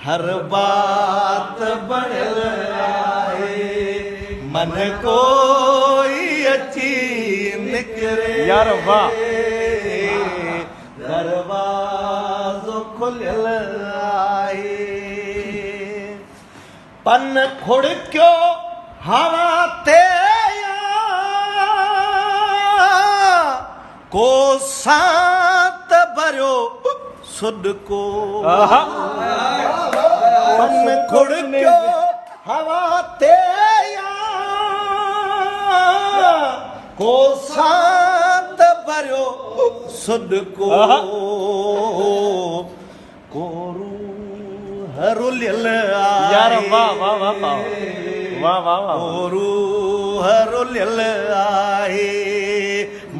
हर बात बढ़ियल आहे मन कोई अची निकरे यार वाह दरवाज़ो खुलियल आहे पन खुड़कियो हवा ते को सात भरियो सुडको पन खुड़कियो हवा ते को सात भरियो सुडको कोरू हरुलियल यार वाह वाह वाह वाह वाह वाह वाह कोरू हरुलियल आहे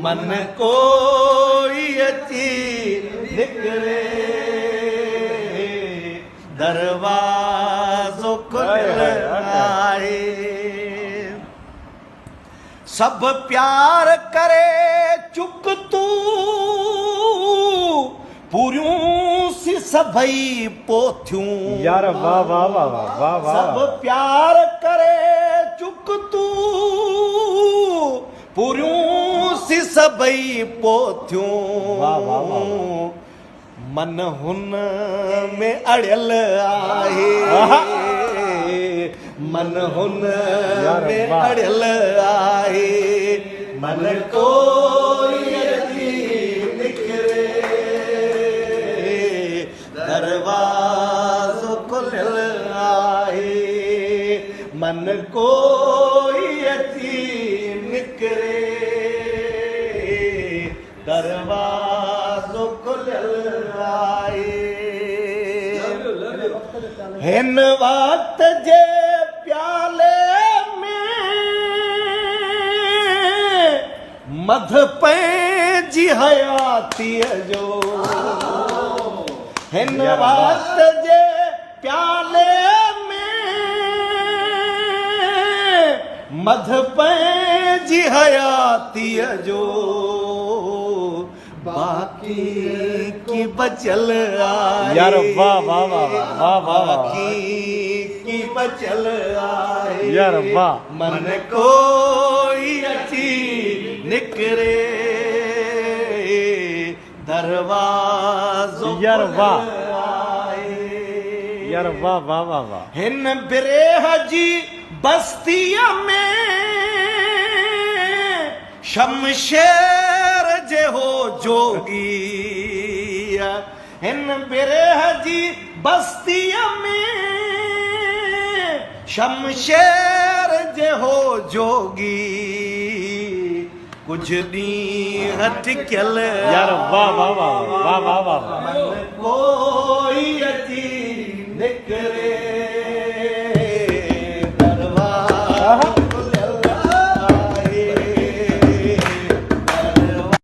मन कोई अची निकरे दरवाज़ो खुलियल आहे सब प्यार करे चुक तू पूरियूं सी सभई पोथियूं यार वाह वाह वाह वाह वाह वाह सब प्यार करे चुक तू पूरियूं सी सभई पोथियूं वाह वाह वाह मन हुन में अड़ियल आहे मन हुन में अड़ियल आहे मन कोई अची निकरे दरवाज़ो खुलियल आहे मन कोई अची निकरे दरवाज़ो खुलियल आहे हिन वक्त जे प्याले में मध पंहिंजी हयातीअ जो हिन वक्त जे प्याले में मध पंहिंजी हयातीअ जो बाकी की बचल आहे यार वाह वाह वाह वाह वाह बाकी की बचल आहे यार वाह मन कोई अची निकरे दरवाज़ो यार वाह आहे यार वाह वाह वाह वाह हिन बिरेह जी बस्तीअ में शमशेर जे हो जोगी हिन बिरेह जी बस्तीअ में शमशेर जे हो जोगी कुछ ॾींहं टिकियल यार वाह वाह वाह वाह वाह वाह मन कोई अची निकरे